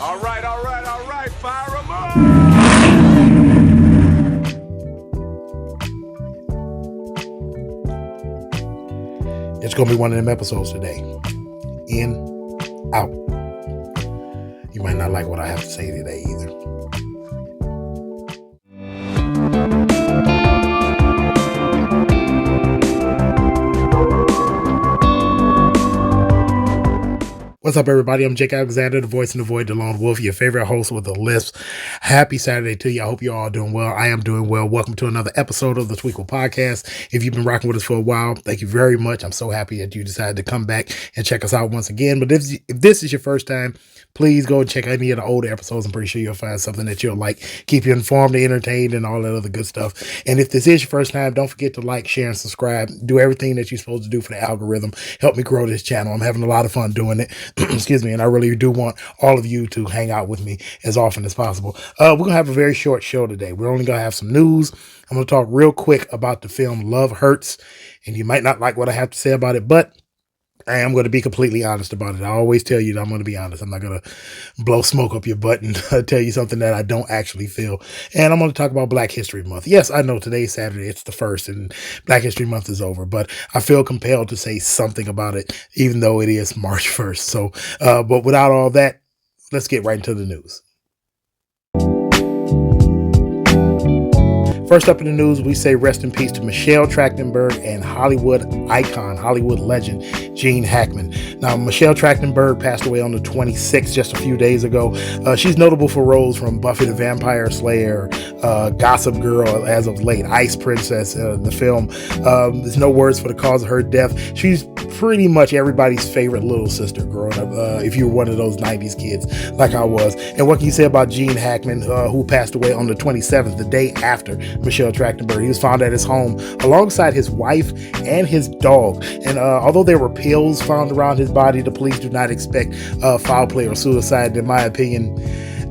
All right, fire 'em up! It's going to be one of them episodes today. In, out. You might not like what I have to say today either. What's up, everybody? I'm Jake Alexander, the voice in the void, the lone wolf, your favorite host with a lisp. Happy Saturday to you. I hope you're all doing well. I am doing well. Welcome to another episode of the Twee'quel podcast. If you've been rocking with us for a while, thank you very much. I'm so happy that you decided to come back and check us out once again. But if this is your first time, please go and check any of the older episodes. I'm pretty sure you'll find something that you'll like, keep you informed, entertained, and all that other good stuff. And if this is your first time, don't forget to like, share, and subscribe. Do everything that you're supposed to do for the algorithm. Help me grow this channel. I'm having a lot of fun doing it. Excuse me. And I really do want all of you to hang out with me as often as possible. We're going to have a very short show today. We're only going to have some news. I'm going to talk real quick about the film Love Hurts. And you might not like what I have to say about it, but I am going to be completely honest about it. I always tell you that I'm going to be honest. I'm not going to blow smoke up your butt and tell you something that I don't actually feel. And I'm going to talk about Black History Month. Yes, I know today's Saturday. It's the 1st and Black History Month is over, but I feel compelled to say something about it, even though it is March 1st. So, but without all that, let's get right into the news. First up in the news, we say rest in peace to Michelle Trachtenberg and Hollywood icon, Hollywood legend, Gene Hackman. Now, Michelle Trachtenberg passed away on the 26th, just a few days ago. She's notable for roles from Buffy the Vampire Slayer, Gossip Girl as of late, Ice Princess, the film. There's no words for the cause of her death. She's pretty much everybody's favorite little sister growing up, if you were one of those 90s kids like I was. And what can you say about Gene Hackman, who passed away on the 27th, the day after Michelle Trachtenberg? He was found at his home alongside his wife and his dog. And although there were pills found around his body, the police do not expect foul play or suicide. In my opinion,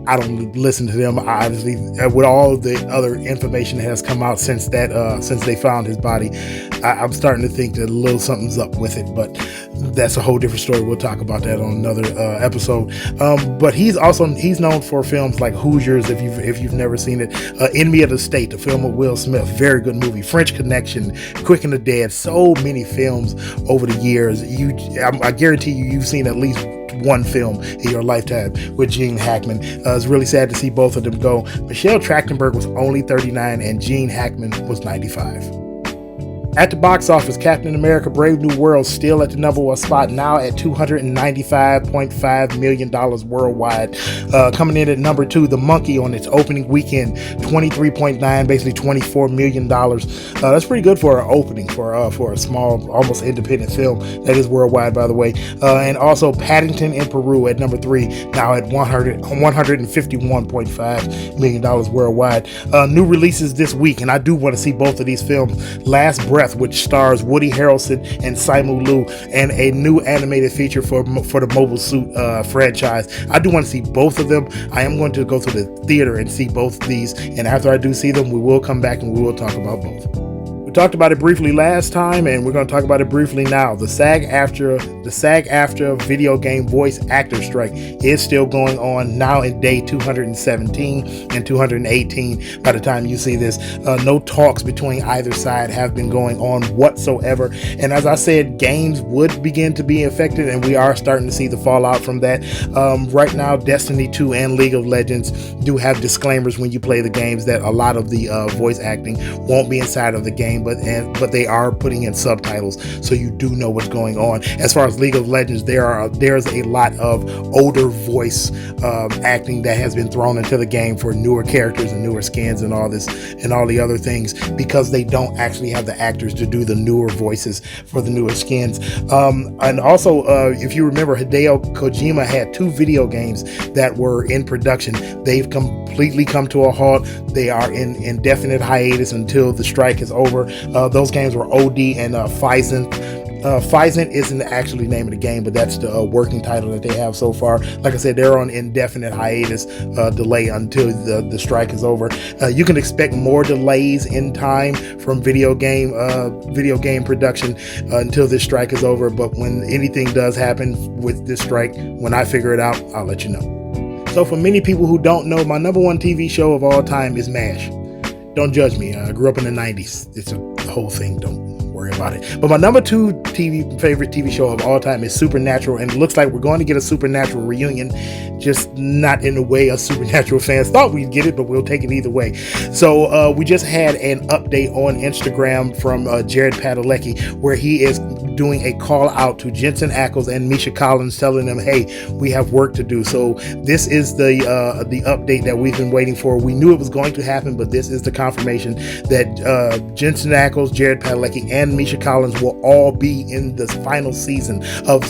I don't listen to them. Obviously, with all the other information that has come out since they found his body, I'm starting to think that a little something's up with it. But that's a whole different story. We'll talk about that on another episode. But he's known for films like Hoosiers, if you've never seen it, Enemy of the State, the film with Will Smith, very good movie, French Connection, Quick and the Dead. So many films over the years. I guarantee you've seen at least one film in your lifetime with Gene Hackman. It's really sad to see both of them go. Michelle Trachtenberg was only 39 and Gene Hackman was 95. At the box office, Captain America Brave New World still at the number one spot, now at $295.5 million worldwide. Coming in at number 2, The Monkey on its opening weekend, $23.9, basically $24 million. That's pretty good for an opening for a small, almost independent film that is worldwide, by the way. And also Paddington in Peru at number 3, now at $151.5 million worldwide. New releases this week, and I do want to see both of these films. Last Breath, which stars Woody Harrelson and Simu Liu, and a new animated feature for the Mobile Suit franchise. I do want to see both of them. I am going to go to the theater and see both of these, and after I do see them, we will come back and we will talk about both. We talked about it briefly last time, and we're going to talk about it briefly now. The SAG-AFTRA video game voice actor strike is still going on, now in day 217 and 218 by the time you see this. No talks between either side have been going on whatsoever. And as I said, games would begin to be affected, and we are starting to see the fallout from that. Right now, Destiny 2 and League of Legends do have disclaimers when you play the games that a lot of the voice acting won't be inside of the game, but they are putting in subtitles, so you do know what's going on. As far as League of Legends, there's a lot of older voice acting that has been thrown into the game for newer characters and newer skins and all this and all the other things, because they don't actually have the actors to do the newer voices for the newer skins. And also, if you remember, Hideo Kojima had 2 video games that were in production. They've completely come to a halt. They are in indefinite hiatus until the strike is over. Those games were OD and Physant. Physant isn't actually the name of the game, but that's the working title that they have so far. Like I said, they're on indefinite hiatus delay until the strike is over. You can expect more delays in time from video game production until this strike is over. But when anything does happen with this strike, when I figure it out, I'll let you know. So for many people who don't know, my number one TV show of all time is MASH. Don't judge me. I grew up in the 90s. It's a whole thing. Don't worry about it. But my number two favorite TV show of all time is Supernatural, and it looks like we're going to get a Supernatural reunion, just not in the way us Supernatural fans thought we'd get it, but we'll take it either way. So we just had an update on Instagram from Jared Padalecki, where he is doing a call out to Jensen Ackles and Misha Collins, telling them, hey, we have work to do. So this is the update that we've been waiting for. We knew it was going to happen, but this is the confirmation that Jensen Ackles, Jared Padalecki, and Misha Collins will all be in the final season of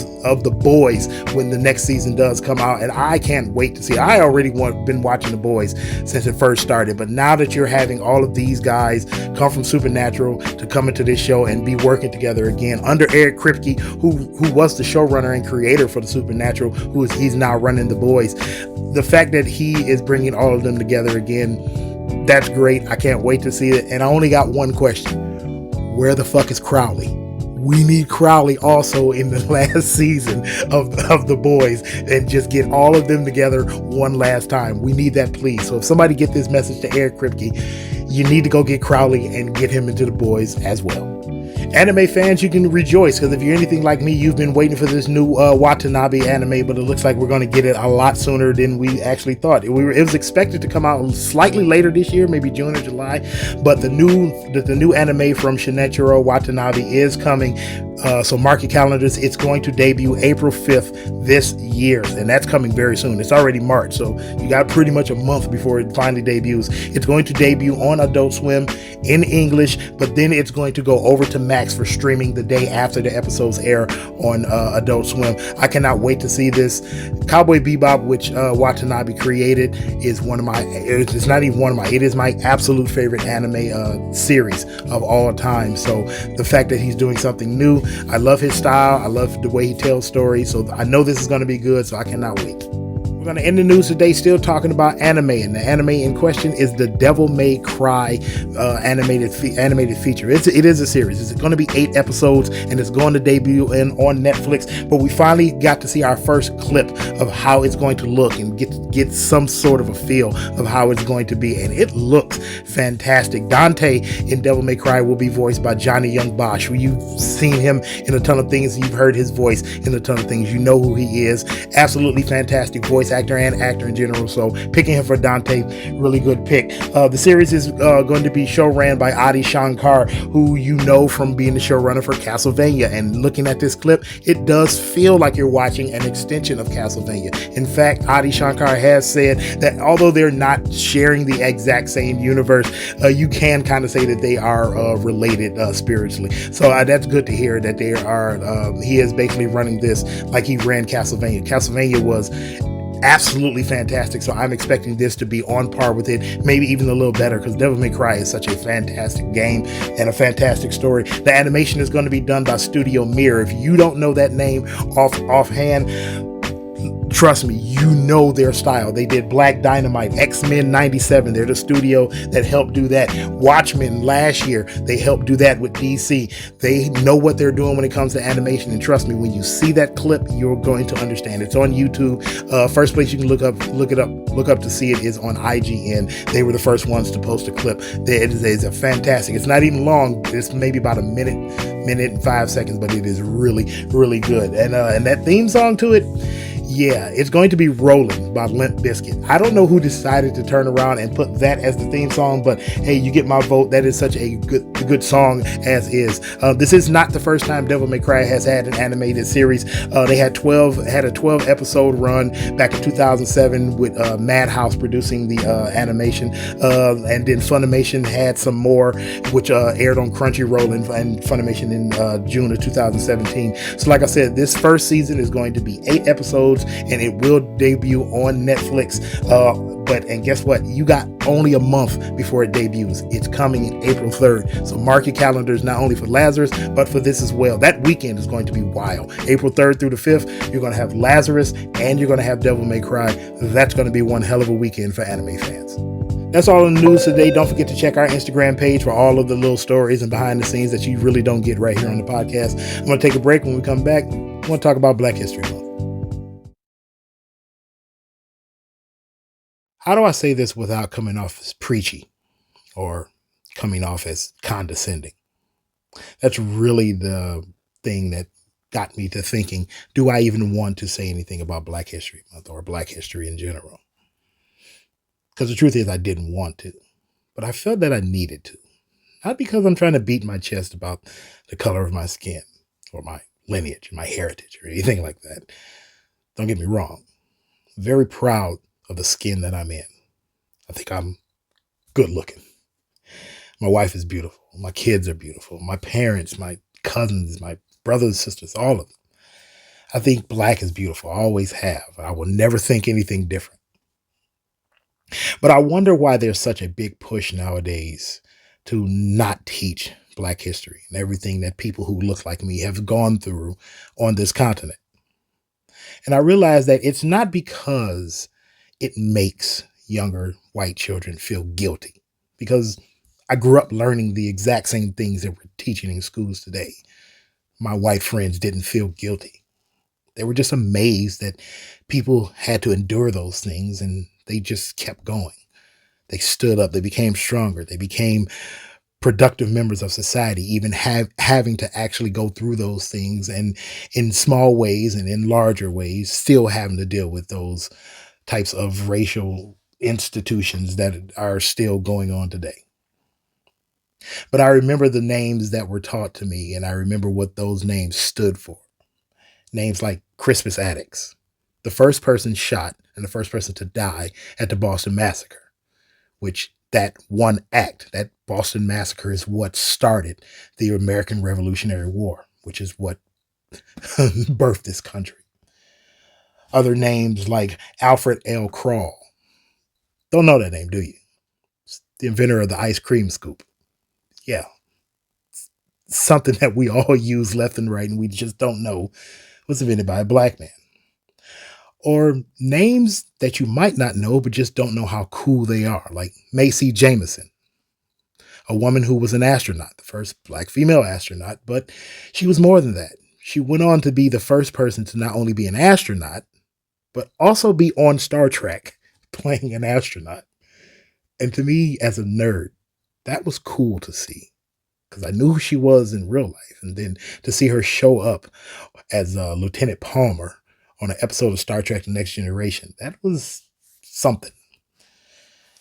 The Boys when the next season does come out, and I can't wait to see it. I already been watching The Boys since it first started, but now that you're having all of these guys come from Supernatural to come into this show and be working together again under Eric Kripke, who was the showrunner and creator for the Supernatural, he's now running The Boys. The fact that he is bringing all of them together again, that's great. I can't wait to see it. And I only got one question. Where the fuck is Crowley? We need Crowley also in the last season of The Boys, and just get all of them together one last time. We need that, please. So if somebody get this message to Eric Kripke, you need to go get Crowley and get him into The Boys as well. Anime fans, you can rejoice, because if you're anything like me, you've been waiting for this new Watanabe anime, but it looks like we're going to get it a lot sooner than we actually thought. It was expected to come out slightly later this year, maybe June or July, but the new anime from Shinichiro Watanabe is coming. So mark your calendars. It's going to debut April 5th this year, and that's coming very soon. It's already March, so you got pretty much a month before it finally debuts. It's going to debut on Adult Swim in English, but then it's going to go over to Max for streaming the day after the episodes air on Adult Swim. I cannot wait to see this. Cowboy Bebop, which Watanabe created, is it's not even one of my, it is my absolute favorite anime series of all time. So the fact that he's doing something new, I love his style. I love the way he tells stories. So I know this is going to be good, so I cannot wait. We're going to end the news today still talking about anime, and the anime in question is the Devil May Cry animated feature. It is a series. It's going to be 8 episodes, and it's going to debut on Netflix, but we finally got to see our first clip of how it's going to look and get some sort of a feel of how it's going to be, and it looks fantastic. Dante in Devil May Cry will be voiced by Johnny Young Bosch, who you've seen him in a ton of things. You've heard his voice in a ton of things. You know who he is. Absolutely fantastic voice actor and actor in general, so picking him for Dante, really good pick. The series is going to be show-ran by Adi Shankar, who you know from being the showrunner for Castlevania, and looking at this clip, it does feel like you're watching an extension of Castlevania. In fact, Adi Shankar has said that although they're not sharing the exact same universe, you can kind of say that they are related spiritually. So that's good to hear that they are. He is basically running this like he ran Castlevania. Castlevania was absolutely fantastic, so I'm expecting this to be on par with it, maybe even a little better, because Devil May Cry is such a fantastic game and a fantastic story. The animation is going to be done by Studio Mir. If you don't know that name offhand, trust me, you know their style. They did Black Dynamite, X-Men 97. They're the studio that helped do that. Watchmen last year, they helped do that with DC. They know what they're doing when it comes to animation, and trust me, when you see that clip, you're going to understand. It's on YouTube. First place you can look up to see it is on IGN. They were the first ones to post a clip. It is a fantastic. It's not even long. It's maybe about a minute and 5 seconds, but it is really, really good. And that theme song to it, yeah, it's going to be Rolling by Limp Bizkit. I don't know who decided to turn around and put that as the theme song, but hey, you get my vote. That is such a good song as is. This is not the first time Devil May Cry has had an animated series. They had a 12 episode run back in 2007 with Madhouse producing the animation, and then Funimation had some more, which aired on Crunchyroll and Funimation in June of 2017. So like I said, this first season is going to be 8 episodes, and it will debut on Netflix. And guess what? You got only a month before it debuts. It's coming in April 3rd. So mark your calendars, not only for Lazarus, but for this as well. That weekend is going to be wild. April 3rd through the 5th, you're going to have Lazarus and you're going to have Devil May Cry. That's going to be one hell of a weekend for anime fans. That's all in the news today. Don't forget to check our Instagram page for all of the little stories and behind the scenes that you really don't get right here on the podcast. I'm going to take a break. When we come back, I want to talk about Black History Month. how do I say this without coming off as preachy or coming off as condescending? That's really the thing that got me to thinking, do I even want to say anything about Black History Month or Black history in general? Because the truth is, I didn't want to, but I felt that I needed to. Not because I'm trying to beat my chest about the color of my skin or my lineage, my heritage, or anything like that. Don't get me wrong. I'm very proud of the skin that I'm in. I think I'm good looking. My wife is beautiful. My kids are beautiful. My parents, my cousins, my brothers, sisters, all of them. I think black is beautiful. I always have. I will never think anything different. But I wonder why there's such a big push nowadays to not teach black history and everything that people who look like me have gone through on this continent. And I realize that it's not because it makes younger white children feel guilty, because I grew up learning the exact same things that we're teaching in schools today. My white friends didn't feel guilty. They were just amazed that people had to endure those things, and they just kept going. They stood up, they became stronger, they became productive members of society, even having to actually go through those things, and in small ways and in larger ways, still having to deal with those types of racial institutions that are still going on today. But I remember the names that were taught to me, and I remember what those names stood for. Names like Crispus Attucks, the first person shot and the first person to die at the Boston Massacre, which that one act, that Boston Massacre, is what started the American Revolutionary War, which is what birthed this country. Other names like Alfred L. Krall. Don't know that name, do you? It's the inventor of the ice cream scoop. Yeah, something that we all use left and right, and we just don't know was invented by a black man. Or names that you might not know, but just don't know how cool they are, like Macy Jameson, a woman who was an astronaut, the first black female astronaut, but she was more than that. She went on to be the first person to not only be an astronaut, but also be on Star Trek playing an astronaut. And to me, as a nerd, that was cool to see, because I knew who she was in real life. And then to see her show up as Lieutenant Palmer on an episode of Star Trek The Next Generation, that was something.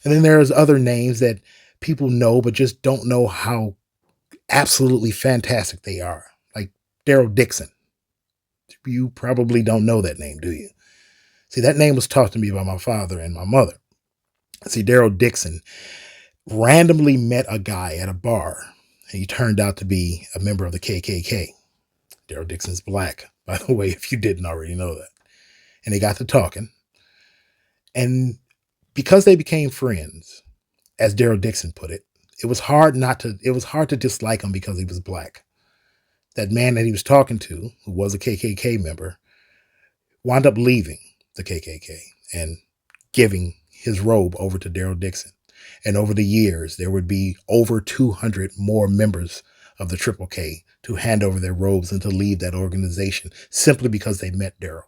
And then there's other names that people know, but just don't know how absolutely fantastic they are. Like Daryl Dixon. You probably don't know that name, do you? See, that name was taught to me by my father and my mother. See, Daryl Dixon randomly met a guy at a bar, and he turned out to be a member of the KKK. Daryl Dixon's black, by the way, if you didn't already know that. And they got to talking. And because they became friends, as Daryl Dixon put it, it was hard to dislike him because he was black. That man that he was talking to, who was a KKK member, wound up leaving the KKK and giving his robe over to Daryl Dixon. And over the years, there would be over 200 more members of the Triple K to hand over their robes and to leave that organization simply because they met Daryl.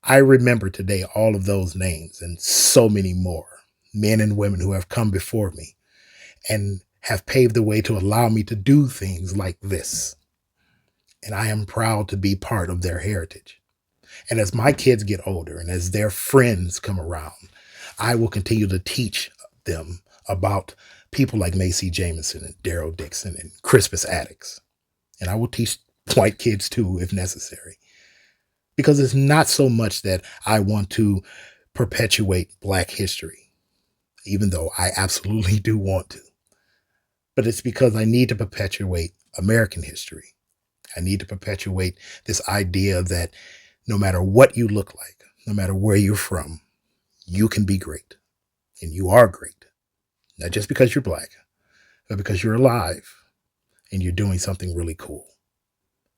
I remember today all of those names and so many more, men and women who have come before me and have paved the way to allow me to do things like this. And I am proud to be part of their heritage. And as my kids get older and as their friends come around, I will continue to teach them about people like Macy Jameson and Daryl Dixon and Crispus Attucks. And I will teach white kids too, if necessary. Because it's not so much that I want to perpetuate black history, even though I absolutely do want to. But it's because I need to perpetuate American history. I need to perpetuate this idea that no matter what you look like, no matter where you're from, you can be great. And you are great. Not just because you're black, but because you're alive and you're doing something really cool.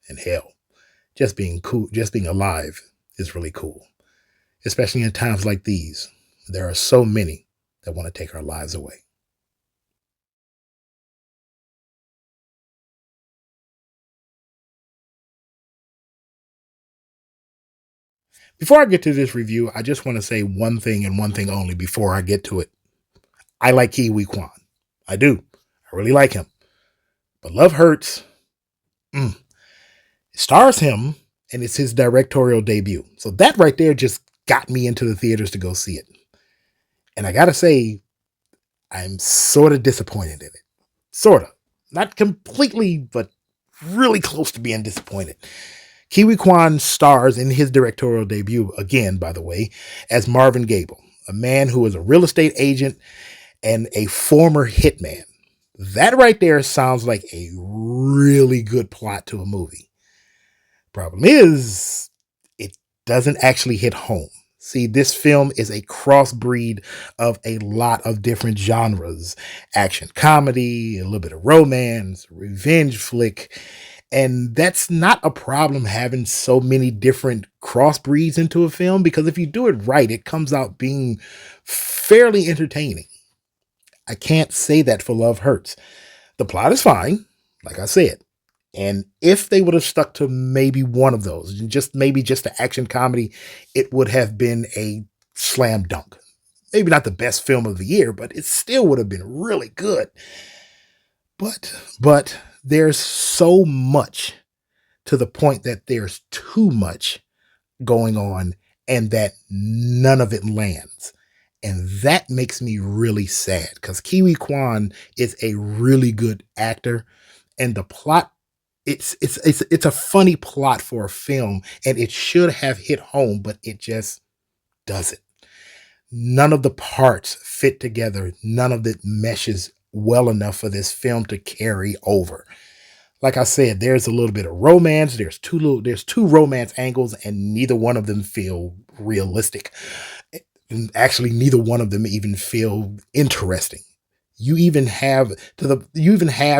And hell, just being cool, just being alive is really cool. Especially in times like these. There are so many that want to take our lives away. Before I get to this review, I just want to say one thing and one thing only before I get to it. I like Ke Huy Quan. I do. I really like him. But Love Hurts, it stars him, and it's his directorial debut. So that right there just got me into the theaters to go see it. And I gotta say, I'm sort of disappointed in it. Sort of. Not completely, but really close to being disappointed. Ke Huy Quan stars in his directorial debut, again, by the way, as Marvin Gable, a man who is a real estate agent and a former hitman. That right there sounds like a really good plot to a movie. Problem is, it doesn't actually hit home. See, this film is a crossbreed of a lot of different genres: action comedy, a little bit of romance, revenge flick. And that's not a problem having so many different crossbreeds into a film, because if you do it right, it comes out being fairly entertaining. I can't say that for Love Hurts. The plot is fine, like I said. And if they would have stuck to maybe one of those, just maybe just the action comedy, it would have been a slam dunk. Maybe not the best film of the year, but it still would have been really good. But there's so much, to the point that there's too much going on and that none of it lands. And that makes me really sad, because Ke Huy Quan is a really good actor, and the plot, it's a funny plot for a film, and it should have hit home, but it just doesn't. None of the parts fit together. None of it meshes well enough for this film to carry over. Like I said, there's a little bit of romance. There's two romance angles, and neither one of them feel realistic. And actually, neither one of them even feel interesting. You even have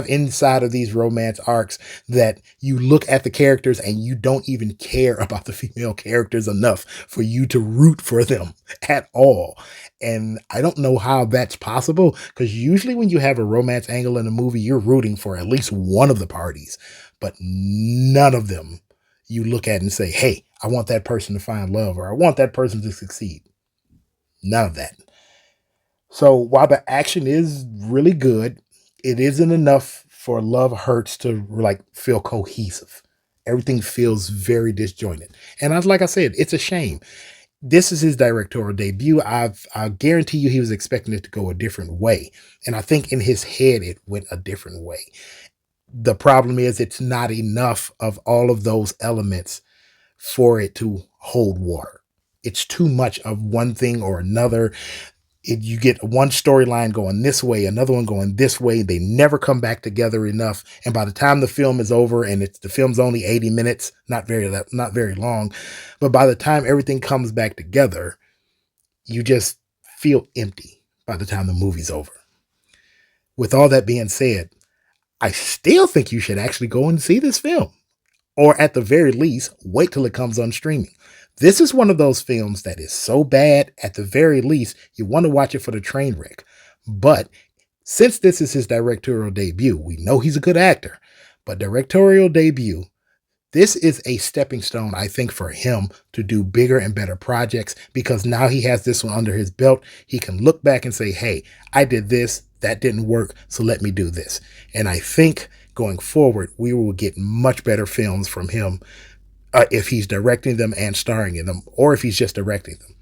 inside of these romance arcs that you look at the characters and you don't even care about the female characters enough for you to root for them at all. And I don't know how that's possible, because usually when you have a romance angle in a movie, you're rooting for at least one of the parties, but none of them you look at and say, hey, I want that person to find love, or I want that person to succeed. None of that. So while the action is really good, it isn't enough for Love Hurts to like feel cohesive. Everything feels very disjointed. And like I said, it's a shame. This is his directorial debut. I guarantee you he was expecting it to go a different way. And I think in his head, it went a different way. The problem is it's not enough of all of those elements for it to hold water. It's too much of one thing or another. You get one storyline going this way, another one going this way. They never come back together enough. And by the time the film is over, and the film's only 80 minutes, not very long, but by the time everything comes back together, you just feel empty by the time the movie's over. With all that being said, I still think you should actually go and see this film, or at the very least, wait till it comes on streaming. This is one of those films that is so bad, at the very least, you want to watch it for the train wreck. But since this is his directorial debut, we know he's a good actor, but directorial debut, this is a stepping stone, I think, for him to do bigger and better projects, because now he has this one under his belt. He can look back and say, hey, I did this, that didn't work, so let me do this. And I think going forward, we will get much better films from him, if he's directing them and starring in them, or if he's just directing them.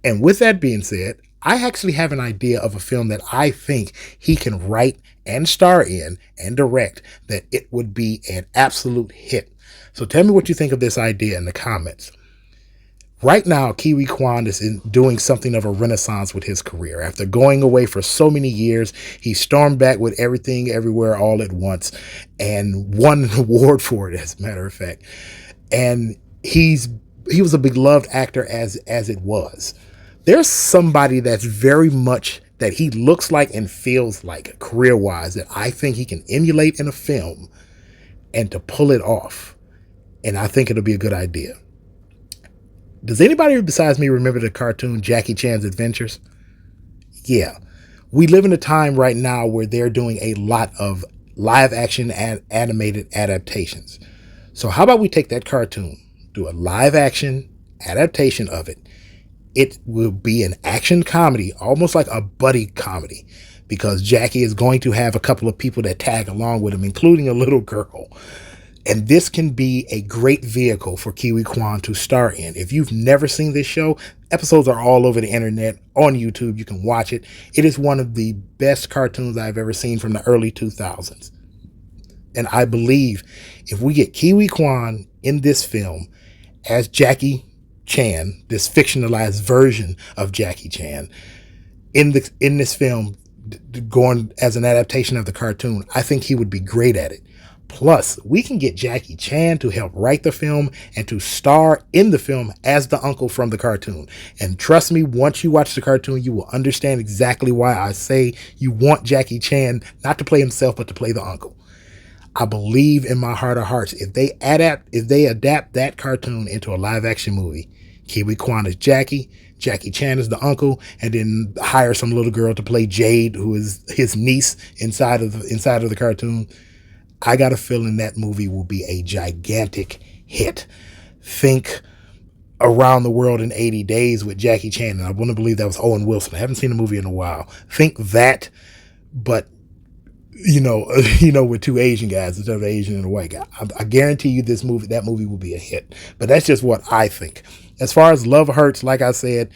And with that being said, I actually have an idea of a film that I think he can write and star in and direct, that it would be an absolute hit. So tell me what you think of this idea in the comments. Right now, Ke Huy Quan is doing something of a renaissance with his career. After going away for so many years, he stormed back with Everything Everywhere All at Once and won an award for it, as a matter of fact. And he was a beloved actor as it was. There's somebody that's very much that he looks like and feels like career-wise that I think he can emulate in a film and to pull it off. And I think it'll be a good idea. Does anybody besides me remember the cartoon Jackie Chan's Adventures? Yeah. We live in a time right now where they're doing a lot of live action and animated adaptations. So how about we take that cartoon, do a live action adaptation of it, it will be an action comedy, almost like a buddy comedy, because Jackie is going to have a couple of people that tag along with him, including a little girl. And this can be a great vehicle for Ke Huy Quan to star in. If you've never seen this show, episodes are all over the internet, on YouTube. You can watch it. It is one of the best cartoons I've ever seen from the early 2000s. And I believe if we get Ke Huy Quan in this film as Jackie Chan, this fictionalized version of Jackie Chan, in this film, going as an adaptation of the cartoon, I think he would be great at it. Plus, we can get Jackie Chan to help write the film and to star in the film as the uncle from the cartoon. And trust me, once you watch the cartoon, you will understand exactly why I say you want Jackie Chan not to play himself, but to play the uncle. I believe in my heart of hearts, if they adapt that cartoon into a live action movie, Ke Huy Quan is Jackie Chan is the uncle, and then hire some little girl to play Jade, who is his niece inside of the cartoon. I got a feeling that movie will be a gigantic hit. Think Around the World in 80 Days with Jackie Chan, and I want to believe that was Owen Wilson. I haven't seen the movie in a while. Think that, but with two Asian guys instead of an Asian and a white guy. I guarantee you that movie will be a hit. But that's just what I think. As far as Love Hurts, like I said,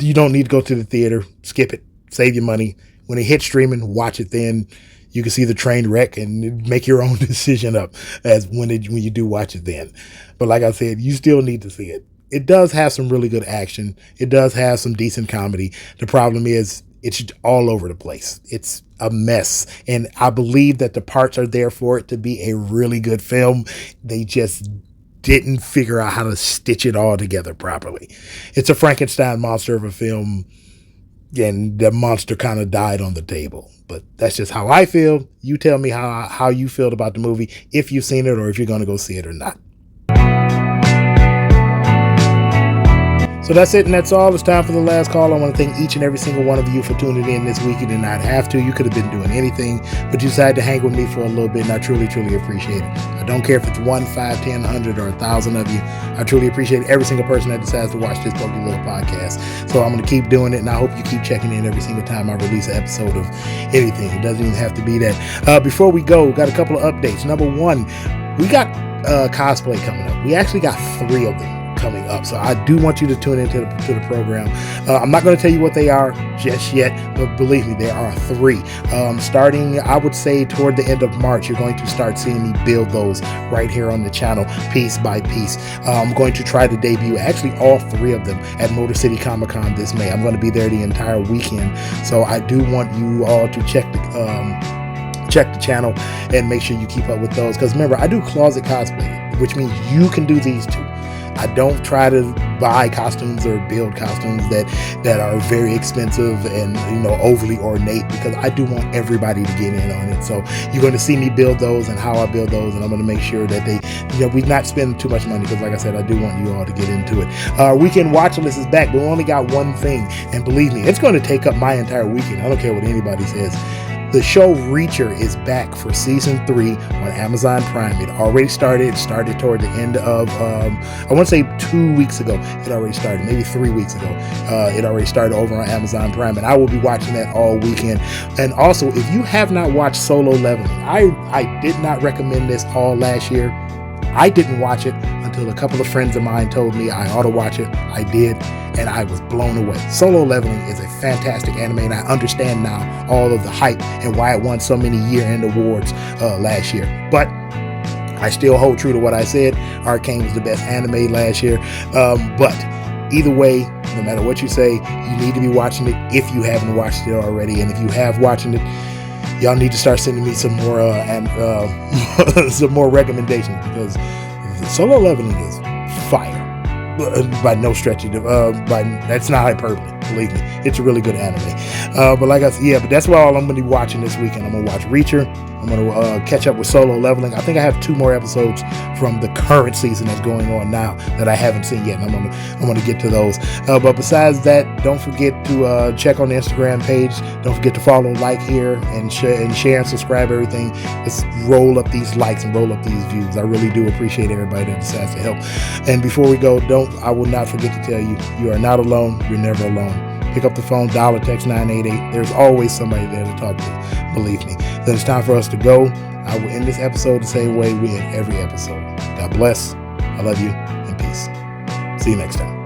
you don't need to go to the theater. Skip it. Save your money. When it hits streaming, watch it then. You can see the train wreck and make your own decision up as when you do watch it then. But like I said, you still need to see it. It does have some really good action. It does have some decent comedy. The problem is it's all over the place. It's a mess. And I believe that the parts are there for it to be a really good film. They just didn't figure out how to stitch it all together properly. It's a Frankenstein monster of a film, and the monster kind of died on the table. But that's just how I feel. You tell me how you feel about the movie, if you've seen it or if you're going to go see it or not. So that's it, and that's all. It's time for the last call. I want to thank each and every single one of you for tuning in this week. You did not have to. You could have been doing anything, but you decided to hang with me for a little bit, and I truly, truly appreciate it. I don't care if it's 1, 5, 10, 100, or 1,000 of you. I truly appreciate every single person that decides to watch this pokey little podcast. So I'm going to keep doing it, and I hope you keep checking in every single time I release an episode of anything. It doesn't even have to be that. Before we go, got a couple of updates. Number one, we got cosplay coming up. We actually got 3 of them coming up, so I do want you to tune into the program. I'm not going to tell you what they are just yet, but believe me, there are 3. Starting, I would say, toward the end of March, you're going to start seeing me build those right here on the channel, piece by piece. I'm going to try to debut actually all 3 of them at Motor City Comic Con this May. I'm going to be there the entire weekend, so I do want you all to check the channel and make sure you keep up with those, because remember, I do closet cosplay, which means you can do these too. I don't try to buy costumes or build costumes that are very expensive and overly ornate, because I do want everybody to get in on it. So you're going to see me build those and how I build those, and I'm going to make sure that we not spend too much money, because like I said, I do want you all to get into it. Our weekend watch list is back, but we only got one thing, and believe me, it's going to take up my entire weekend. I don't care what anybody says. The show Reacher is back for season 3 on Amazon Prime. It already started. It started toward the end of, I want to say 2 weeks ago. It already started, maybe 3 weeks ago. It already started over on Amazon Prime, and I will be watching that all weekend. And also, if you have not watched Solo Leveling, I did not recommend this all last year. I didn't watch it until a couple of friends of mine told me I ought to watch it. I did, and I was blown away. Solo Leveling is a fantastic anime, and I understand now all of the hype and why it won so many year-end awards last year. But I still hold true to what I said. Arcane was the best anime last year. But either way, no matter what you say, you need to be watching it if you haven't watched it already. And if you have watching it, y'all need to start sending me some more some more recommendations, because Solo Leveling is fire. By no stretch of that's not hyperbole, believe me. It's a really good anime. But like I said, but that's all I'm going to be watching this weekend. I'm going to watch Reacher. I'm going to catch up with Solo Leveling. I think I have 2 more episodes from the current season that's going on now that I haven't seen yet, and I'm going to get to those. But besides that, don't forget to check on the Instagram page. Don't forget to follow, like here, and share and subscribe everything. Let's roll up these likes and roll up these views. I really do appreciate everybody that decides to help. And before we go, I will not forget to tell you, you are not alone. You're never alone. Pick up the phone, dial or text 988. There's always somebody there to talk to. Believe me. Then it's time for us to go. I will end this episode the same way we end every episode. God bless. I love you, and peace. See you next time.